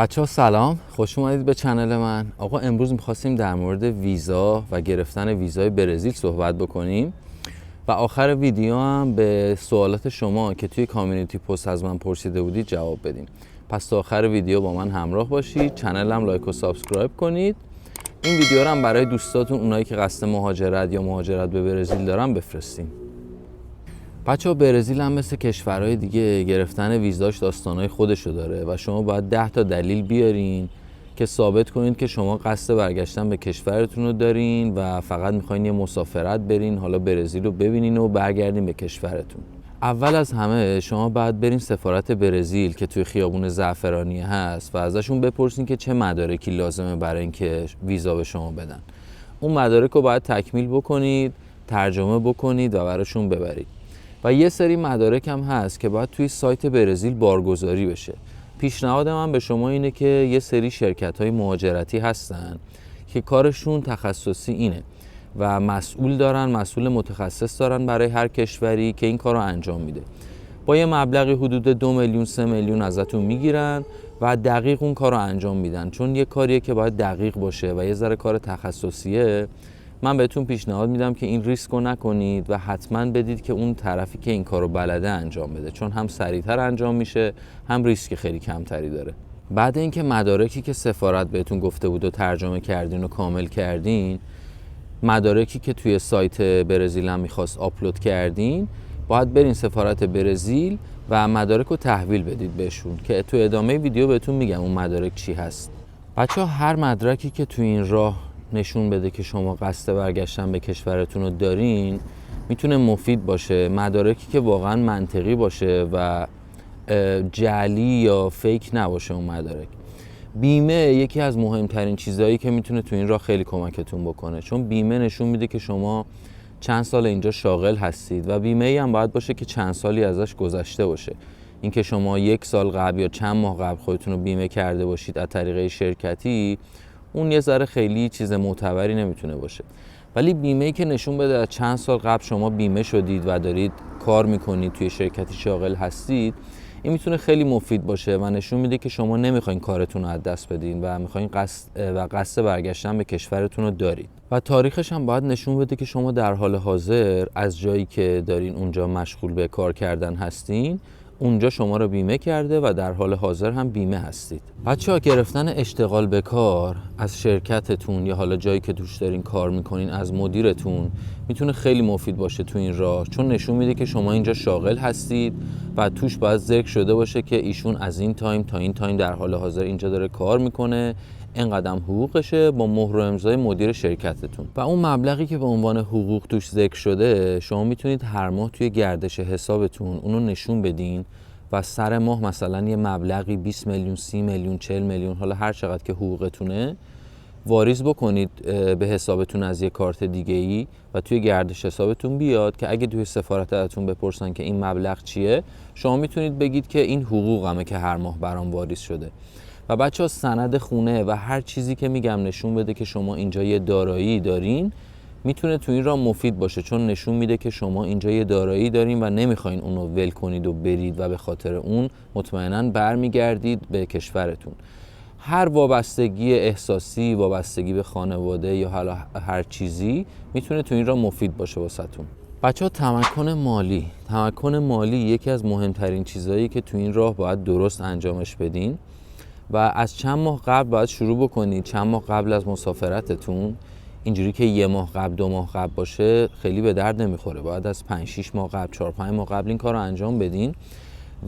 بچه ها سلام، خوش اومدید به چنل من. آقا امروز میخواستیم در مورد ویزا و گرفتن ویزای برزیل صحبت بکنیم و آخر ویدیو هم به سوالات شما که توی کامیونیتی پست از من پرسیده بودید جواب بدیم. پس تا آخر ویدیو با من همراه باشید، چنلم لایک و سابسکرایب کنید. این ویدیو رو هم برای دوستاتون، اونایی که قصد مهاجرت یا مهاجرت به برزیل دارن بفرستین. بچه‌ها برزیل هم مثل کشورهای دیگه گرفتن ویزاش داستانهای خودشو داره و شما باید 10 تا دلیل بیارین که ثابت کنید که شما قصد برگشتن به کشورتون رو دارین و فقط میخواین یه مسافرت برین، حالا برزیل رو ببینین و برگردین به کشورتون. اول از همه شما باید برین سفارت برزیل که توی خیابون زعفرانی هست و ازشون بپرسین که چه مدارکی لازمه برای اینکه ویزا به شما بدن. اون مدارک رو باید تکمیل بکنید، ترجمه بکنید و براشون ببرید. و یه سری مدارک هم هست که باید توی سایت برزیل بارگذاری بشه. پیشنهاد من به شما اینه که یه سری شرکت‌های مهاجرتی هستن که کارشون تخصصی اینه و مسئول متخصص دارن برای هر کشوری که این کار رو انجام میده. با یه مبلغی حدود 2 میلیون 3 میلیون ازتون میگیرن و دقیق اون کار رو انجام میدن. چون یه کاریه که باید دقیق باشه و یه ذره کار تخصصیه، من بهتون پیشنهاد میدم که این ریسک رو نکنید و حتما بدید که اون طرفی که این کارو بلده انجام بده، چون هم سریعتر انجام میشه، هم ریسک خیلی کمتری داره. بعد اینکه مدارکی که سفارت بهتون گفته بود و ترجمه کردین و کامل کردین، مدارکی که توی سایت برزیل هم میخواست آپلود کردین، باید برین سفارت برزیل و مدارک رو تحویل بدید بهشون که تو ادامه ویدیو بهتون میگم اون مدارک چی هست. بچه‌ها هر مدرکی که توی این راه نشون بده که شما قصد برگشتن به کشورتون رو دارین میتونه مفید باشه. مدارکی که واقعا منطقی باشه و جعلی یا فیک نباشه. اون مدارک بیمه یکی از مهمترین چیزهایی که میتونه تو این راه خیلی کمکتون بکنه، چون بیمه نشون میده که شما چند سال اینجا شاغل هستید و بیمه ای هم باید باشه که چند سالی ازش گذشته باشه. اینکه شما 1 سال قبل یا چند ماه قبل خودتون رو بیمه کرده باشید از طریق شرکتی، اون یه ذره خیلی چیز معتبری نمیتونه باشه. ولی بیمه‌ای که نشون بده از چند سال قبل شما بیمه شدید و دارید کار میکنید توی شرکتی شاغل هستید، این میتونه خیلی مفید باشه و نشون میده که شما نمیخواین کارتون رو از دست بدین و میخواین قصد برگشتن به کشورتون رو دارید. و تاریخش هم باید نشون بده که شما در حال حاضر از جایی که دارین اونجا مشغول به کار کردن هستین، اونجا شما رو بیمه کرده و در حال حاضر هم بیمه هستید. بچه‌ها گرفتن اشتغال به کار از شرکتتون یا حالا جایی که توش دارین کار میکنین از مدیرتون میتونه خیلی مفید باشه تو این راه، چون نشون میده که شما اینجا شاغل هستید و توش باید ذکر شده باشه که ایشون از این تایم تا این تایم در حال حاضر اینجا داره کار میکنه، اینقدر حقوقشه، با مهر و امضای مدیر شرکتتون. و اون مبلغی که به عنوان حقوق توش ذکر شده شما میتونید هر ماه توی گردش حسابتون اونو نشون بدین و سر ماه مثلا یه مبلغی 20 میلیون 30 میلیون 40 میلیون، حالا هر چقدر که حقوقتونه، واریز بکنید به حسابتون از یه کارت دیگه‌ای و توی گردش حسابتون بیاد که اگه توی سفارت ازتون بپرسن که این مبلغ چیه، شما میتونید بگید که این حقوقمه که هر ماه برام واریز شده. و بچه‌ها سند خونه و هر چیزی که میگم نشون بده که شما اینجا یه دارایی دارین، میتونه تو این راه مفید باشه، چون نشون میده که شما اینجا یه دارایی دارین و نمیخواین اونو ول کنید و برید و به خاطر اون مطمئناً برمیگردید به کشورتون. هر وابستگی احساسی، وابستگی به خانواده یا حالا هر چیزی میتونه تو این راه مفید باشه واسهتون. بچه‌ها تمکن مالی یکی از مهمترین چیزهایی که تو این راه باید درست انجامش بدین و از چند ماه قبل باید شروع بکنید. چند ماه قبل از مسافرتتون، اینجوری که 1 ماه قبل 2 ماه قبل باشه خیلی به درد نمیخوره. باید از 5-6 ماه قبل 4-5 ماه قبل این کار رو انجام بدین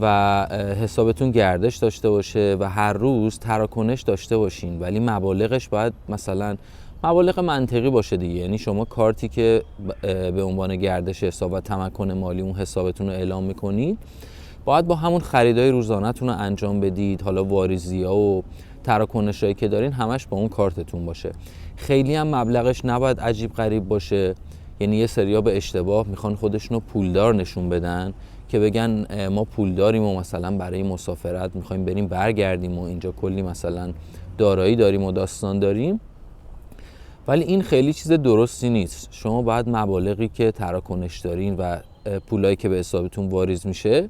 و حسابتون گردش داشته باشه و هر روز تراکنش داشته باشین، ولی مبالغش باید مثلا مبالغ منطقی باشه دیگه. یعنی شما کارتی که به عنوان گردش حساب و تمکن مالی اون حسابتون رو اعلام میکنید، باید با همون خریدای روزانه‌تون رو انجام بدید. حالا واریزی‌ها و تراکنشایی که دارین همش با اون کارتتون باشه. خیلی هم مبلغش نباید عجیب غریب باشه. یعنی یه سریا به اشتباه میخوان خودشونو پولدار نشون بدن که بگن ما پول داریم و مثلا برای مسافرت میخوایم بریم برگردیم و اینجا کلی مثلا دارایی داریم و داستان داریم، ولی این خیلی چیز درستی نیست. شما باید مبالغی که تراکنش دارین و پولایی که به حسابتون واریز میشه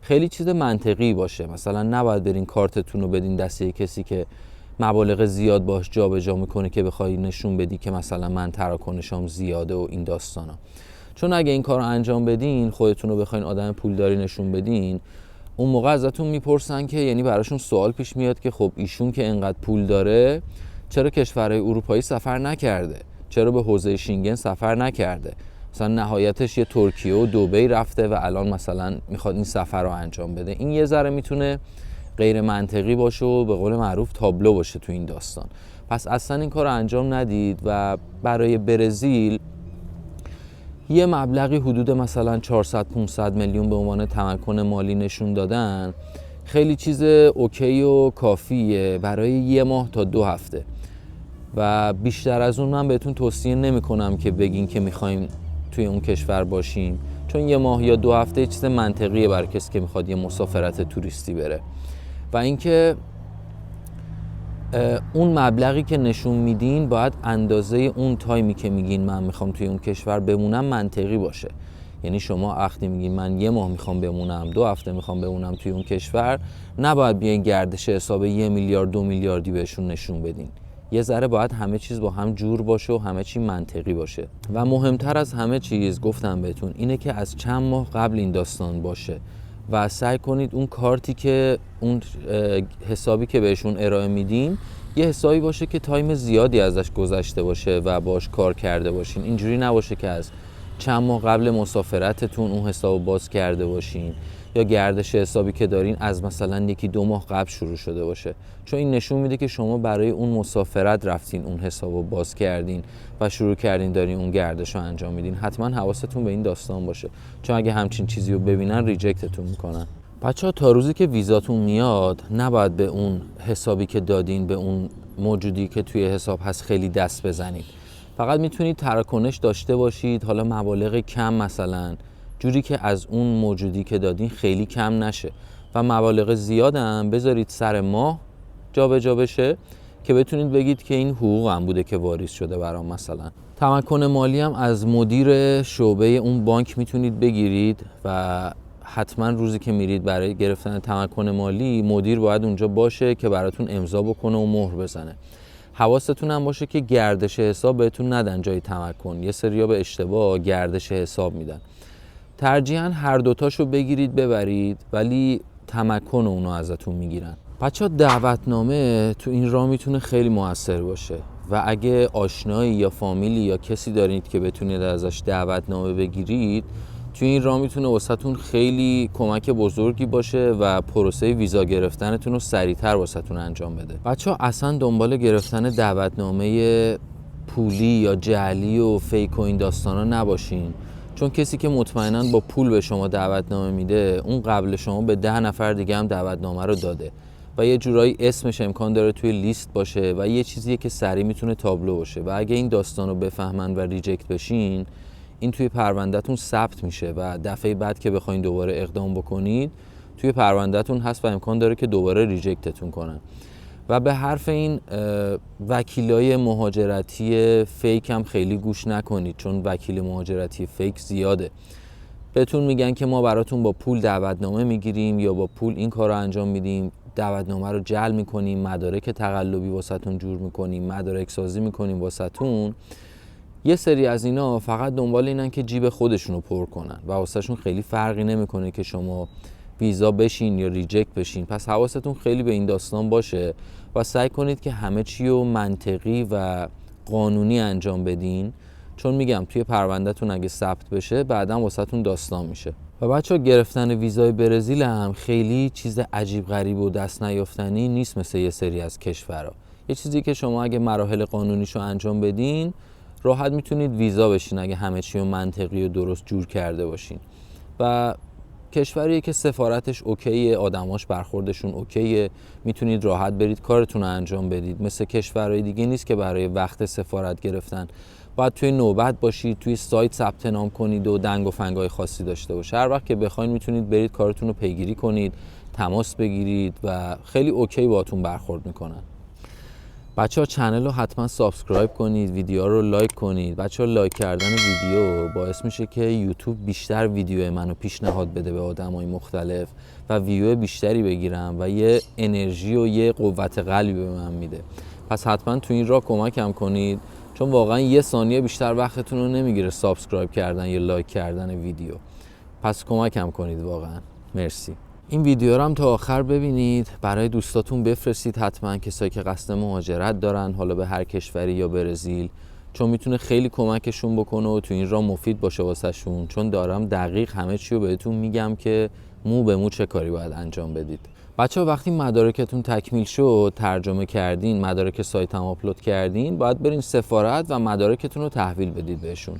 خیلی چیز منطقی باشه. مثلا نباید برین کارتتون رو بدین دست کسی که مبالغ زیاد باش جابجا میکنه که بخوای نشون بدی که مثلا من تراکنشام زیاده و این داستانا. چون اگه این کار رو انجام بدین، خودتون رو بخواین آدم پولداری نشون بدین، اون موقع ازتون میپرسن که یعنی براشون سوال پیش میاد که خب ایشون که انقدر پول داره چرا کشورهای اروپایی سفر نکرده؟ چرا به حوزه شینگن سفر نکرده؟ مثلا نهایتش یه ترکیه و دبی رفته و الان مثلا میخواد این سفر رو انجام بده. این یه ذره میتونه غیر منطقی باشه و به قول معروف تابلو باشه تو این داستان. پس اصلا این کار رو انجام ندید. و برای برزیل یه مبلغی حدود مثلا 400-500 میلیون به عنوان تمکن مالی نشون دادن خیلی چیز اوکی و کافیه برای 1 ماه تا 2 هفته و بیشتر از اون من بهتون توصیه نمی کنم که بگین که میخوایم توی اون کشور باشیم، چون 1 ماه یا 2 هفته یه چیز منطقیه برای کسی که میخواد یه مسافرت توریستی بره. و اینکه اون مبلغی که نشون میدین باید اندازه اون تایمی که میگین من میخوام توی اون کشور بمونم منطقی باشه. یعنی شما وقتی میگین من 1 ماه میخوام بمونم، 2 هفته میخوام بمونم توی اون کشور، نباید بیاین گردش حساب 1 میلیارد 2 میلیاردی بهشون نشون بدین. یه ذره باید همه چیز با هم جور باشه و همه چی منطقی باشه. و مهمتر از همه چیز گفتم بهتون اینه که از چند ماه قبل این داستان باشه و سعی کنید اون کارتی که اون حسابی که بهشون ارائه میدین یه حسابی باشه که تایم زیادی ازش گذشته باشه و باش کار کرده باشین. اینجوری نباشه که از چند ماه قبل مسافرتتون اون حسابو باز کرده باشین یا گردش حسابی که دارین از مثلا 1-2 ماه قبل شروع شده باشه، چون این نشون میده که شما برای اون مسافرت رفتین اون حسابو باز کردین و شروع کردین دارین اون گردش رو انجام میدین. حتما حواستون به این داستان باشه، چون اگه همچین چیزی رو ببینن ریجکتتون میکنن. بچه‌ها تا روزی که ویزاتون میاد نباید به اون حسابی که دادین، به اون موجودی که توی حساب هست خیلی دست بزنید. فقط میتونید تراکنش داشته باشید، حالا مبالغ کم مثلا، جوری که از اون موجودی که دادین خیلی کم نشه و مبالغ زیادم بذارید سر ماه جابجا بشه که بتونید بگید که این حقوقم بوده که واریز شده برام. مثلا تمکن مالی هم از مدیر شعبه اون بانک میتونید بگیرید و حتما روزی که میرید برای گرفتن تمکن مالی مدیر باید اونجا باشه که براتون امضا بکنه و مهر بزنه. حواستون هم باشه که گردش حساب بهتون ندن جای تمکن. یه سریا به اشتباه گردش حساب میدن. ترجیحاً هر دوتاشو بگیرید ببرید، ولی تمکن اونو ازتون میگیرن. بچه‌ها دعوتنامه تو این راه میتونه خیلی موثر باشه و اگه آشنایی یا فامیلی یا کسی دارید که بتونید ازش دعوتنامه بگیرید، تو این راه میتونه واسهتون خیلی کمک بزرگی باشه و پروسه ویزا گرفتنتون رو سریعتر واسهتون انجام بده. بچه‌ها اصلا دنبال گرفتن دعوتنامه پولی یا جعلی و فیک و این داستانا نباشین، چون کسی که مطمئناً با پول به شما دعوتنامه میده اون قبل شما به 10 نفر دیگه هم دعوتنامه رو داده و یه جورایی اسمش امکان داره توی لیست باشه و یه چیزیه که سریع میتونه تابلو باشه و اگه این داستان رو بفهمن و ریجکت بشین، این توی پروندهتون ثبت میشه و دفعه بعد که بخواین دوباره اقدام بکنید توی پروندهتون هست و امکان داره که دوباره ریجکتتون کنن. و به حرف این وکیلای مهاجرتی فیک هم خیلی گوش نکنید، چون وکیل مهاجرتی فیک زیاده. بهتون میگن که ما براتون با پول دعوتنامه میگیریم یا با پول این کار رو انجام میدیم، دعوتنامه رو جعل میکنیم، مدارک تقلبی واسهتون جور میکنیم، مدارک سازی میکنیم واسهتون. یه سری از اینا فقط دنبال اینن که جیب خودشونو پر کنن و واسهشون خیلی فرقی نمیکنه که شما ویزا بشین یا ریجکت بشین. پس حواستون خیلی به این داستان باشه و سعی کنید که همه چی رو منطقی و قانونی انجام بدین، چون میگم توی پروندهتون اگه ثبت بشه بعداً واسهتون داستان میشه. و بچه‌ها گرفتن ویزای برزیل هم خیلی چیز عجیب غریب و دست نیافتنی نیست مثل یه سری از کشورها. یه چیزی که شما اگه مراحل قانونیشو انجام بدین راحت میتونید ویزا بشین اگه همه چی رو منطقی و درست جور کرده باشین. و کشوریه که سفارتش اوکیه، آدماش برخوردشون اوکیه، میتونید راحت برید کارتون رو انجام بدید. مثل کشورهای دیگه نیست که برای وقت سفارت گرفتن باید توی نوبت باشید، توی سایت ثبت نام کنید و دنگ و فنگای خاصی داشته باشه. هر وقت که بخواید میتونید برید کارتون رو پیگیری کنید، تماس بگیرید و خیلی اوکی باهاتون برخورد میکنن. بچه‌ها چنل رو حتما سابسکرایب کنید، ویدیو رو لایک کنید. بچه‌ها لایک کردن ویدیو باعث میشه که یوتیوب بیشتر ویدیو منو پیشنهاد بده به آدمای مختلف و ویو بیشتری بگیرم و یه انرژی و یه قوت قلبی به من میده. پس حتما تو این راه کمکم کنید، چون واقعا یه ثانیه بیشتر وقتتون رو نمیگیره سابسکرایب کردن یا لایک کردن ویدیو. پس کمکم کنید واقعا. مرسی. این ویدیو رو هم تا آخر ببینید، برای دوستاتون بفرستید حتما، کسایی که قصد مهاجرت دارن، حالا به هر کشوری یا برزیل، چون میتونه خیلی کمکشون بکنه و تو این راه مفید باشه واسه شون. چون دارم دقیق همه چی رو بهتون میگم که مو به مو چه کاری باید انجام بدید. بچه‌ها وقتی مدارکتون تکمیل شد، ترجمه کردین، مدارک سایت هم آپلود کردین، باید برین سفارت و مدارکتون رو تحویل بدید بهشون.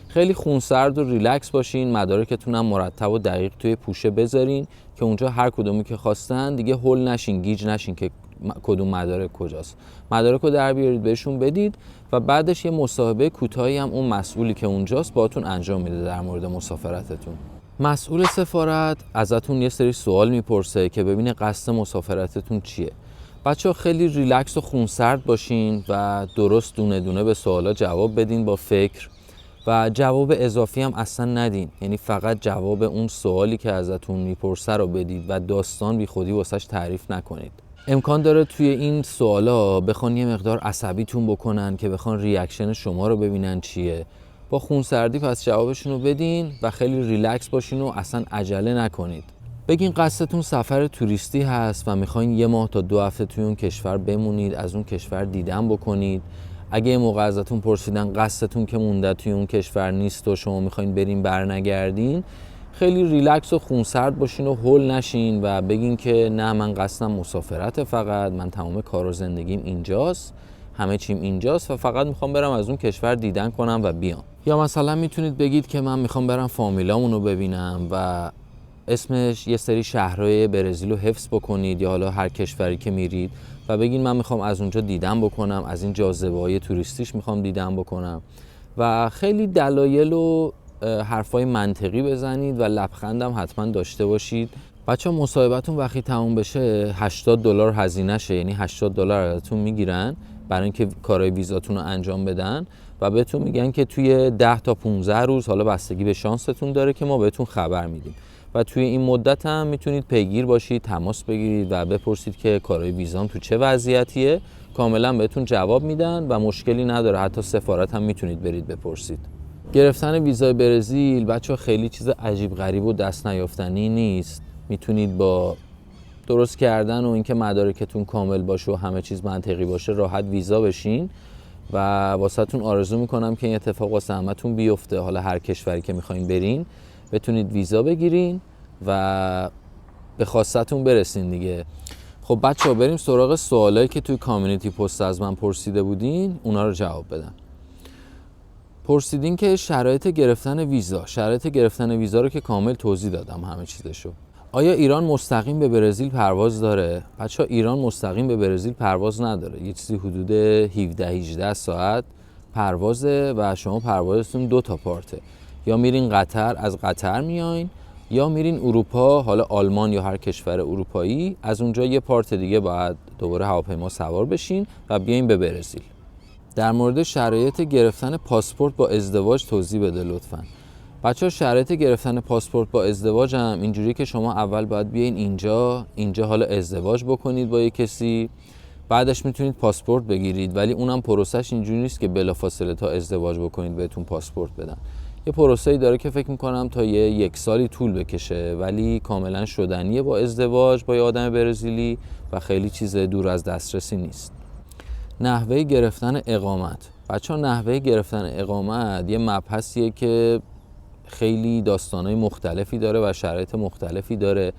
خیلی خونسرد و ریلکس باشین، مدارکتون هم مرتب و دقیق توی پوشه بذارین که اونجا هر کدومی که خواستن دیگه هول نشین، گیج نشین که کدوم مدارک کجاست. مدارک رو در بیارید بهشون بدید و بعدش یه مصاحبه کوتاهی هم اون مسئولی که اونجاست باهاتون انجام میده در مورد مسافرتتون. مسئول سفارت ازتون یه سری سوال میپرسه که ببینه قصد مسافرتتون چیه. بچه‌ها خیلی ریلکس و خونسرد باشین و درست دونه دونه به سوالا جواب بدین با فکر و جواب اضافی هم اصلا ندین. یعنی فقط جواب اون سوالی که ازتون میپرسه رو بدید و داستان بی خودی واسش تعریف نکنید. امکان داره توی این سوالا بخوان یه مقدار عصبیتون بکنن که بخوان ریاکشن شما رو ببینن چیه. با خونسردی پس جوابشون رو بدین و خیلی ریلکس باشین و اصلا عجله نکنید. بگین قصدتون سفر توریستی هست و میخواین 1 ماه تا 2 هفته توی اون کشور بمونید، از اون کشور دیدن بکنید. اگه یه موقع ازتون پرسیدن قصدتون که مونده توی اون کشور نیست و شما میخواین برین برنگردین، خیلی ریلکس و خونسرد باشین و هول نشین و بگین که نه، من قصدم مسافرت، فقط من تمام کار و زندگیم اینجاست، همه چیم اینجاست و فقط میخوام برم از اون کشور دیدن کنم و بیام. یا مثلا میتونید بگید که من میخوام برم فامیلامون رو ببینم و اسمش یه سری شهرهای برزیل رو حفظ بکنید یا حالا هر کشوری که میرید و بگین من میخوام از اونجا دیدن بکنم، از این جاذبه‌های توریستیش میخوام دیدن بکنم و خیلی دلایل و حرفای منطقی بزنید و لبخندم حتما داشته باشید. بچه‌ها مصاحبهتون وقتی تموم بشه $80 هزینه شه، یعنی $80 ازتون میگیرن برای اینکه کارهای ویزاتون رو انجام بدن و بهتون میگن که توی 10 تا 15 روز، حالا بستگی به شانستون داره، که ما بهتون خبر میدیم و توی این مدت هم میتونید پیگیر باشید، تماس بگیرید و بپرسید که کارهای ویزام تو چه وضعیتیه. کاملا بهتون جواب میدن و مشکلی نداره، حتی سفارت هم میتونید برید بپرسید. گرفتن ویزای برزیل بچه‌ها خیلی چیز عجیب غریب و دست نیافتنی نیست. میتونید با درست کردن و اینکه مدارکتون کامل باشه و همه چیز منطقی باشه راحت ویزا بشین و واسهتون آرزو میکنم که این اتفاق واسه همتون بیفته. حالا هر کشوری که میخواین برین بتونید ویزا بگیرین و به خواستتون برسین دیگه. خب بچه‌ها بریم سراغ سوالایی که توی کامیونیتی پست از من پرسیده بودین، اونا رو جواب بدم. پرسیدین که شرایط گرفتن ویزا رو که کامل توضیح دادم همه چیزشو. آیا ایران مستقیم به برزیل پرواز داره؟ بچه‌ها ایران مستقیم به برزیل پرواز نداره. یه چیزی حدود 17-18 ساعت پروازه و شما پروازتون 2 تا پارته. یا میرین قطر، از قطر میاین، یا میرین اروپا، حالا آلمان یا هر کشور اروپایی، از اونجا یه پارت دیگه باید دوباره هواپیما سوار بشین و بیاین به برزیل. در مورد شرایط گرفتن پاسپورت با ازدواج توضیح بده لطفاً. بچه‌ها شرایط گرفتن پاسپورت با ازدواج هم اینجوری که شما اول باید بیاین اینجا حالا ازدواج بکنید با یک کسی، بعدش میتونید پاسپورت بگیرید، ولی اونم پروسش اینجوری نیست که بلافاصله تا ازدواج بکنید بهتون پاسپورت بدن. یه پروسه‌ای داره که فکر می‌کنم تا 1 سالی طول بکشه، ولی کاملا شدنیه با ازدواج با یه آدم برزیلی و خیلی چیز دور از دسترسی نیست. نحوه گرفتن اقامت. بچه‌ها نحوه گرفتن اقامت یه مبحثیه که خیلی داستانای مختلفی داره و شرایط مختلفی داره.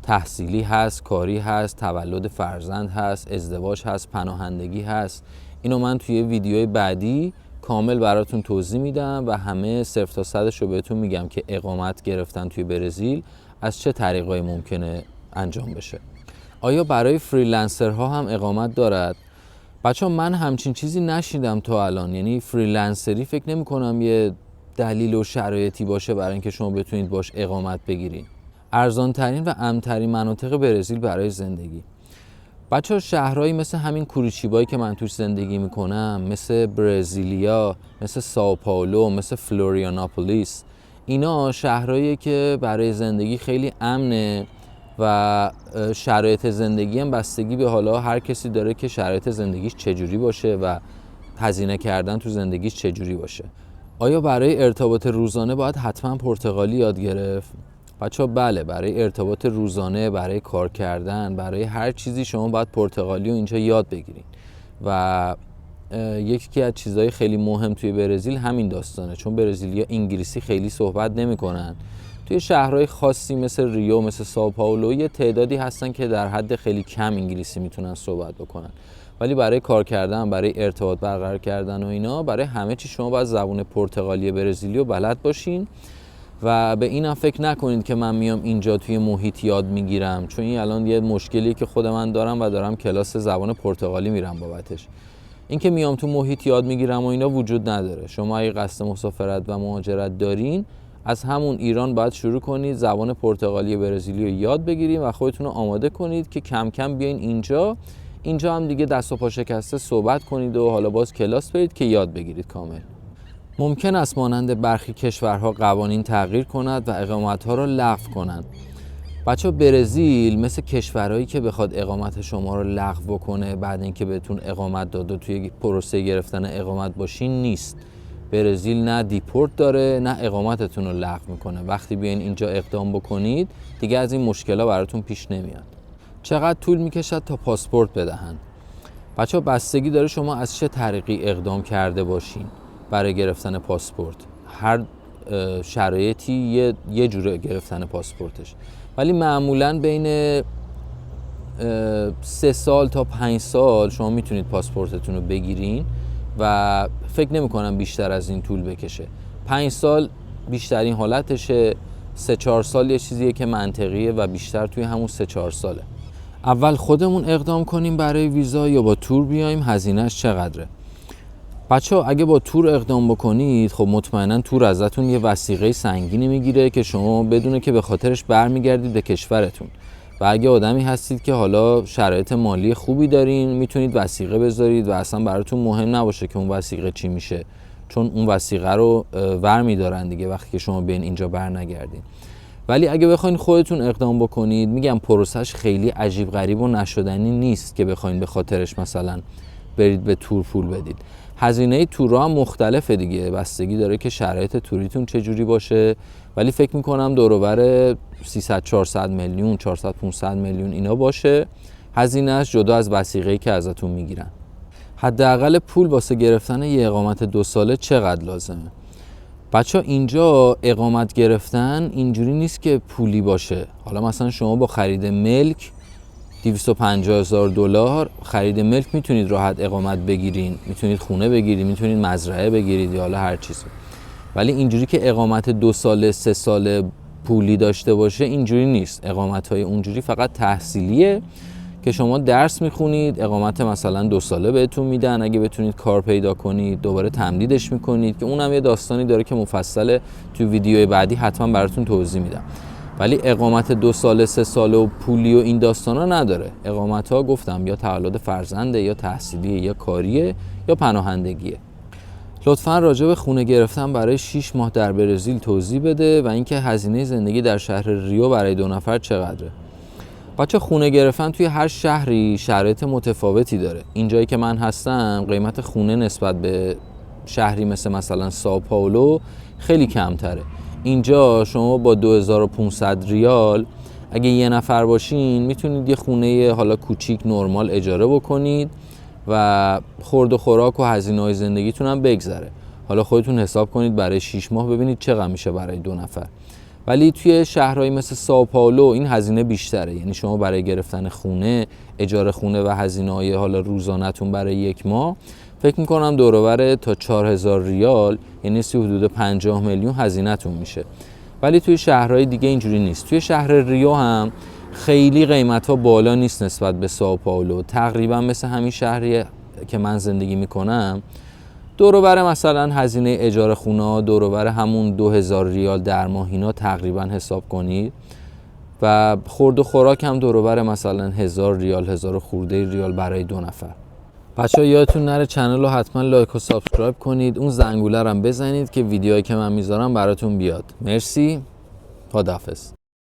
تحصیلی هست، کاری هست، تولد فرزند هست، ازدواج هست، پناهندگی هست. اینو من توی ویدیوی بعدی کامل براتون توضیح میدم و همه صفر تا صدش رو بهتون میگم که اقامت گرفتن توی برزیل از چه طریقایی ممکنه انجام بشه. آیا برای فریلنسرها هم اقامت دارد؟ بچه‌ها من همچین چیزی نشیدم تا الان. یعنی فریلنسری فکر نمی کنم یه دلیل و شرایطی باشه برای اینکه شما بتونید باش اقامت بگیرید. ارزان ترین و امن ترین مناطق برزیل برای زندگی. بچه‌ها شهرهایی مثل همین کوریچیبایی که من توش زندگی میکنم، مثل برزیلیا، مثل سائو پائولو، مثل فلوریاناپولیس، اینا شهرهایی که برای زندگی خیلی امنه و شرایط زندگی هم بستگی به حالا هر کسی داره که شرایط زندگیش چجوری باشه و هزینه کردن تو زندگیش چجوری باشه. آیا برای ارتباط روزانه باید حتما پرتغالی یاد گرفت؟ بچه‌ها بله، برای ارتباط روزانه، برای کار کردن، برای هر چیزی شما باید پرتغالی رو اینجا یاد بگیرید. و یکی از چیزهای خیلی مهم توی برزیل همین داستانه، چون برزیلیا انگلیسی خیلی صحبت نمی‌کنن. توی شهرهای خاصی مثل ریو، مثل سائو پائولو یه تعدادی هستن که در حد خیلی کم انگلیسی میتونن صحبت بکنن، ولی برای کار کردن، برای ارتباط برقرار کردن و اینا، برای همه چی شما باید زبان پرتغالی برزیلی رو بلد باشین. و به اینم فکر نکنید که من میام اینجا توی محیط یاد میگیرم، چون این الان یه مشکلی که خود من دارم و دارم کلاس زبان پرتغالی میرم بابتش. این که میام تو محیط یاد میگیرم و اینا وجود نداره. شما اگه قصد مسافرت و مهاجرت دارین، از همون ایران باید شروع کنید زبان پرتغالی برزیلی رو یاد بگیرید و خودتون رو آماده کنید که کم کم بیاین اینجا هم دیگه دست و پا شکسته صحبت کنید و حالا باز کلاس برید که یاد بگیرید کامل. ممکن است مانند برخی کشورها قوانین تغییر کند و اقامت‌ها را لغو کنند. بچه‌ها برزیل مثل کشورهایی که بخواد اقامت شما رو لغو کنه بعد اینکه بهتون اقامت داده توی پروسه گرفتن اقامت باشین نیست. برزیل نه دیپورت داره نه اقامتتون رو لغو میکنه. وقتی بیاین اینجا اقدام بکنید دیگه از این مشکلات براتون پیش نمیاد. چقدر طول میکشد تا پاسپورت بدهند؟ بچه‌ها بستگی داره شما از چه طریقی اقدام کرده باشین برای گرفتن پاسپورت. هر شرایطی یه جوره گرفتن پاسپورتش، ولی معمولاً بین 3 سال تا 5 سال شما میتونید پاسپورتتون رو بگیرین و فکر نمی کنم بیشتر از این طول بکشه. 5 سال بیشترین حالتشه، 3-4 سال یه چیزیه که منطقیه و بیشتر توی همون 3-4 ساله. اول خودمون اقدام کنیم برای ویزا یا با تور بیایم؟ هزینه‌اش چقدره؟ بچه‌ها اگه با تور اقدام بکنید خب مطمئنا تور ازتون یه وثیقه سنگینی میگیره که شما بدونه که به خاطرش برمیگردید به کشورتون. و اگه آدمی هستید که حالا شرایط مالی خوبی دارین میتونید وثیقه بذارید و اصلا براتون مهم نباشه که اون وثیقه چی میشه، چون اون وثیقه رو برمیدارن دیگه وقتی که شما بین اینجا برنگردین. ولی اگه بخواید خودتون اقدام بکنید، میگم پروسش خیلی عجیب غریب و نشدنی نیست که بخواید به خاطرش مثلا برید به تور پول بدید. هزینه تورها هم مختلفه دیگه، بستگی داره که شرایط توریتون چجوری باشه، ولی فکر میکنم دور و بر 300-400 میلیون 400-500 میلیون اینا باشه. هزینه‌اش جدا از وثیقه‌ای که ازتون میگیرن. حداقل پول واسه گرفتن یه اقامت 2 ساله چقدر لازمه؟ بچه‌ها اینجا اقامت گرفتن اینجوری نیست که پولی باشه. حالا مثلا شما با خرید ملک $250,000 خرید ملک میتونید راحت اقامت بگیرین، میتونید خونه بگیرید، میتونید مزرعه بگیرید یا حالا هر چیزی. ولی اینجوری که اقامت 2 ساله 3 ساله پولی داشته باشه اینجوری نیست. اقامت‌های اونجوری فقط تحصیلیه که شما درس میخونید، اقامت مثلا 2 ساله بهتون میدن، اگه بتونید کار پیدا کنید دوباره تمدیدش میکنید که اونم یه داستانی داره که مفصله تو ویدیوی بعدی حتما براتون توضیح میدم. ولی اقامت 2 ساله 3 ساله و پولی و این داستانا نداره. اقامت ها گفتم یا تولد فرزنده یا تحصیلیه یا کاریه یا پناهندگیه. لطفاً راجع به خونه گرفتن برای 6 ماه در برزیل توضیح بده و اینکه هزینه زندگی در شهر ریو برای 2 نفر چقدره. بچه خونه گرفتن توی هر شهری شرایط متفاوتی داره. اینجایی که من هستم قیمت خونه نسبت به شهری مثلا سائو پائولو خیلی کمتره. اینجا شما با 2500 ریال اگه یه نفر باشین میتونید یه خونه حالا کوچیک نرمال اجاره بکنید و خورد و خوراک و هزینه‌های زندگیتون هم بگذره. حالا خودتون حساب کنید برای 6 ماه ببینید چقدر میشه برای 2 نفر. ولی توی شهرهایی مثل سائو پائولو این هزینه بیشتره. یعنی شما برای گرفتن خونه، اجاره خونه و هزینه‌های حالا روزانه‌تون برای 1 ماه فکر میکنم دور و بر تا 4000 ریال، یعنی حدود 50 میلیون هزینه‌تون میشه. ولی توی شهرهای دیگه اینجوری نیست. توی شهر ریو هم خیلی قیمت‌ها بالا نیست نسبت به سائو پائولو. تقریبا مثل همین شهری که من زندگی میکنم دور و بر مثلا هزینه اجاره خونه دور و بر همون 2000 ریال در ماه اینا تقریبا حساب کنید و خورد و خوراک هم دور و بر مثلا 1000 ریال 1000 خورده ریال برای 2 نفر. بچه‌ها یادتون نره چنل رو حتما لایک و سابسکرایب کنید، اون زنگوله رو هم بزنید که ویدیوهایی که من میذارم براتون بیاد. مرسی، خداحافظ.